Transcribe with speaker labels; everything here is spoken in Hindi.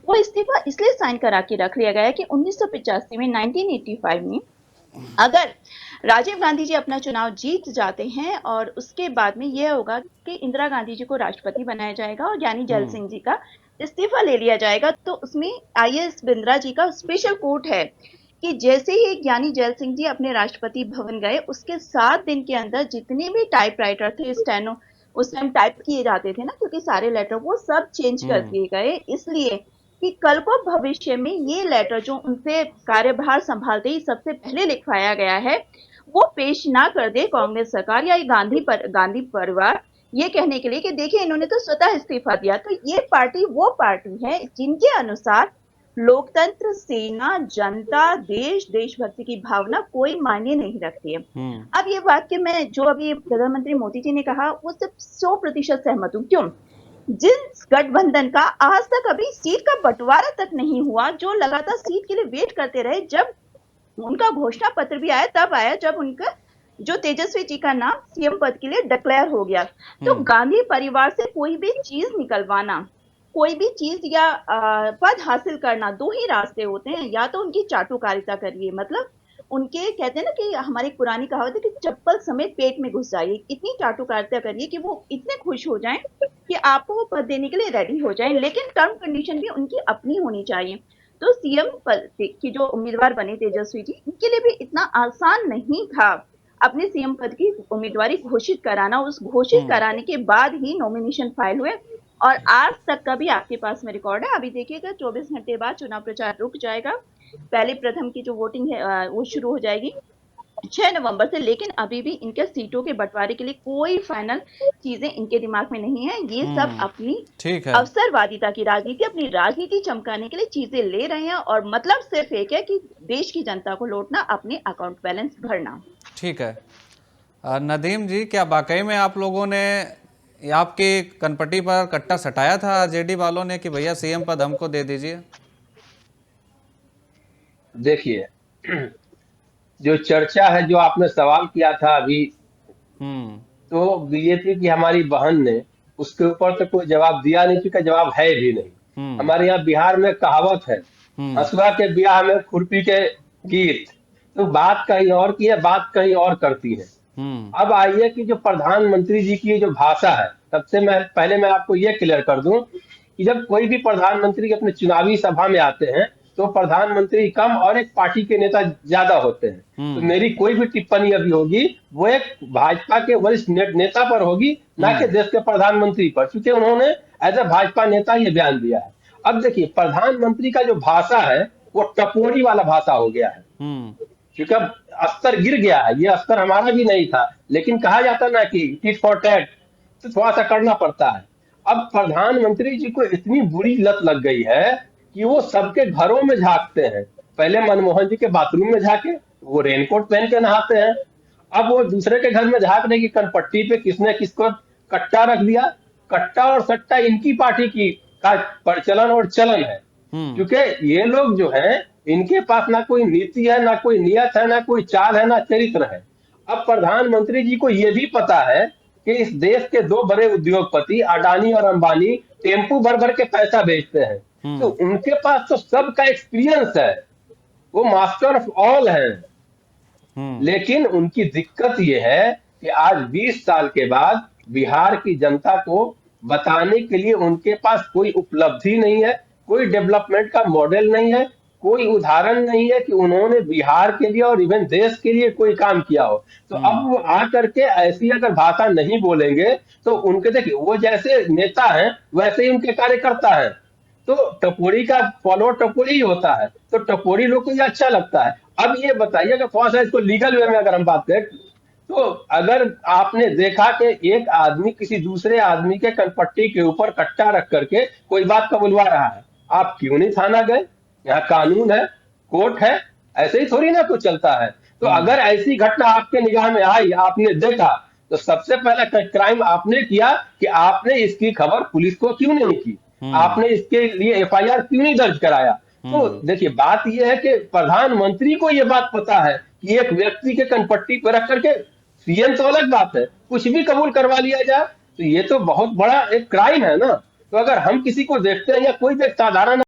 Speaker 1: वो इस्तीफा इसलिए साइन करा के रख लिया गया है कि 1985 में 1985 में अगर राजीव गांधी जी अपना चुनाव जीत जाते हैं और उसके बाद में यह होगा कि इंदिरा गांधी जी को राष्ट्रपति बनाया जाएगा और ज्ञानी जैल
Speaker 2: हम्म।
Speaker 1: सिंह जी का इस्तीफा ले लिया जाएगा, तो उसमें आईएएस बिंद्रा जी का स्पेशल कोट है कि जैसे ही ज्ञानी जैल सिंह जी अपने राष्ट्रपति भवन गए, उसके 7 दिन के अंदर जितने भी टाइपराइटर थे, स्टेनो उस टाइम टाइप किए जाते थे ना, क्योंकि सारे लेटर वो सब चेंज कर
Speaker 2: हम्म।
Speaker 1: दिए गए, इसलिए कि कल को भविष्य में ये लेटर जो उनसे कार्यभार संभालते ही सबसे पहले लिखवाया गया है, वो पेश ना कर दे कांग्रेस सरकार या ये गांधी परिवार, ये कहने के लिए कि देखिए इन्होंने तो स्वतः इस्तीफा दिया। तो ये पार्टी वो पार्टी है जिनके अनुसार लोकतंत्र, सेना, जनता, देश, देशभक्ति की भावना कोई मायने नहीं रखती है।
Speaker 2: हम्म।
Speaker 1: अब ये वाक्य मैं जो अभी प्रधानमंत्री मोदी जी ने कहा, वो सिर्फ 100% सहमत हूँ। क्यों? जिन गठबंधन का आज तक अभी सीट का बंटवारा तक नहीं हुआ, जो लगातार सीट के लिए वेट करते रहे, जब उनका घोषणा पत्र भी आया तब आया जब उनका जो तेजस्वी जी का नाम सीएम पद के लिए डिक्लेयर हो गया। तो
Speaker 2: हम्म।
Speaker 1: गांधी परिवार से कोई भी चीज निकलवाना, कोई भी चीज या पद हासिल करना, दो ही रास्ते होते हैं, या तो उनकी चाटुकारिता करिए, मतलब उनके कहते हैं ना कि हमारी पुरानी कहावत है कि चप्पल समेत पेट में घुस जाइए, इतनी चाटुकारिता करिए कि वो इतने खुश हो जाएं कि आपको वो पद देने के लिए रेडी हो जाएं, लेकिन टर्म कंडीशन भी उनकी अपनी होनी चाहिए। तो सीएम पद की जो उम्मीदवार बने तेजस्वी जी, इनके लिए भी इतना आसान नहीं था अपने सीएम पद की उम्मीदवारी घोषित कराना। उस घोषित
Speaker 2: हम्म।
Speaker 1: कराने के बाद ही नॉमिनेशन फाइल हुए, और आज तक का भी आपके पास में रिकॉर्ड है। अभी देखिएगा 24 घंटे बाद चुनाव प्रचार रुक जाएगा, पहले प्रथम की जो वोटिंग है वो शुरू हो जाएगी 6 नवंबर से, लेकिन अभी भी इनके सीटों के बंटवारे के लिए कोई फाइनल चीजें इनके दिमाग में नहीं है। ये सब
Speaker 2: हम्म।
Speaker 1: अपनी
Speaker 2: ठीक है।
Speaker 1: अवसरवादिता की राजनीति, अपनी राजनीति चमकाने के लिए चीजें ले रहे हैं, और मतलब सिर्फ एक है कि देश की जनता को लौटना, अपने अकाउंट बैलेंस भरना।
Speaker 2: ठीक है। नदीम जी, क्या वाकई में आप लोगों ने आपकी कनपट्टी पर कट्टा सटाया था आरजेडी वालों ने कि भैया सीएम पद हमको दे दीजिए?
Speaker 3: देखिए, जो चर्चा है, जो आपने सवाल किया था अभी,
Speaker 2: हम्म।
Speaker 3: तो बीजेपी की हमारी बहन ने उसके ऊपर तो कोई जवाब दिया नहीं, क्योंकि जवाब है भी नहीं।
Speaker 2: हम्म।
Speaker 3: हमारे यहाँ बिहार में कहावत है,
Speaker 2: हम्म।
Speaker 3: हसुआ के ब्याह में खुरपी के गीत। तो बात कहीं और की है, बात कहीं और करती है।
Speaker 2: हम्म।
Speaker 3: अब आइए कि जो प्रधानमंत्री जी की जो भाषा है, सबसे मैं पहले मैं आपको ये क्लियर कर दूं कि जब कोई भी प्रधानमंत्री अपने चुनावी सभा में आते हैं, तो प्रधानमंत्री कम और एक पार्टी के नेता ज्यादा होते हैं। तो
Speaker 2: हम्म।
Speaker 3: मेरी कोई भी टिप्पणी अभी होगी, वो एक भाजपा के वरिष्ठ नेता पर होगी, ना कि
Speaker 2: हम्म।
Speaker 3: देश के प्रधानमंत्री पर, क्योंकि उन्होंने एज ए भाजपा नेता ये बयान दिया है। अब देखिए, प्रधानमंत्री का जो भाषा है, वो टपोरी वाला भाषा हो गया है,
Speaker 2: हम्म।
Speaker 3: क्योंकि अब स्तर गिर गया है। ये स्तर हमारा भी नहीं था, लेकिन कहा जाता ना कि टिट फॉर टैट, तो थोड़ा सा करना पड़ता है। अब प्रधानमंत्री जी को इतनी बुरी लत लग गई है कि वो सबके घरों में झांकते हैं। पहले मनमोहन जी के बाथरूम में झांके, वो रेनकोट पहन के नहाते हैं। अब वो दूसरे के घर में झांकने की कनपट्टी पे किसने किसको कट्टा रख दिया। कट्टा और सट्टा इनकी पार्टी की का प्रचलन और चलन है,
Speaker 2: हम्म।
Speaker 3: क्योंकि ये लोग जो हैं, इनके पास ना कोई नीति है, ना कोई नियत है, ना कोई चाल है, ना चरित्र है। अब प्रधानमंत्री जी को ये भी पता है कि इस देश के दो बड़े उद्योगपति अडानी और अंबानी टेम्पू भर भर के पैसा भेजते हैं, तो
Speaker 2: हम्म।
Speaker 3: उनके पास तो सबका एक्सपीरियंस है, वो मास्टर ऑफ ऑल हैं।
Speaker 2: हम्म।
Speaker 3: लेकिन उनकी दिक्कत ये है कि आज 20 साल के बाद बिहार की जनता को बताने के लिए उनके पास कोई उपलब्धि नहीं है, कोई डेवलपमेंट का मॉडल नहीं है, कोई उदाहरण नहीं है कि उन्होंने बिहार के लिए और इवन देश के लिए कोई काम किया हो। तो
Speaker 2: हम्म।
Speaker 3: अब वो आकर के ऐसी अगर भाषा नहीं बोलेंगे, तो उनके देखिए, वो जैसे नेता हैं वैसे ही उनके कार्यकर्ता हैं। तो टपोरी का फॉलो टपोरी ही होता है, तो टपोरी लोग को ये अच्छा लगता है। अब ये बताइए, अगर थोड़ा सा इसको लीगल वे में अगर हम बात करें, तो अगर आपने देखा कि एक आदमी किसी दूसरे आदमी के कनपट्टी के ऊपर कट्टा रख करके कोई बात का बुलवा रहा है, आप क्यों नहीं थाना गए? यहाँ कानून है, कोर्ट है, ऐसे ही थोड़ी ना कुछ चलता है। तो
Speaker 2: हम्म।
Speaker 3: अगर ऐसी घटना आपके निगाह में आई, आपने देखा, तो सबसे पहला क्राइम आपने किया कि आपने इसकी खबर पुलिस को क्यों नहीं की,
Speaker 2: हम्म।
Speaker 3: आपने इसके लिए एफआईआर क्यों नहीं दर्ज कराया। तो
Speaker 2: हम्म।
Speaker 3: देखिए, बात यह है कि प्रधानमंत्री को यह बात पता है कि एक व्यक्ति के कनपट्टी पर रख करके, सीएम तो अलग बात है, कुछ भी कबूल करवा लिया जाए, तो ये तो बहुत बड़ा एक क्राइम है ना। तो अगर हम किसी को देखते हैं या कोई भी एक साधारण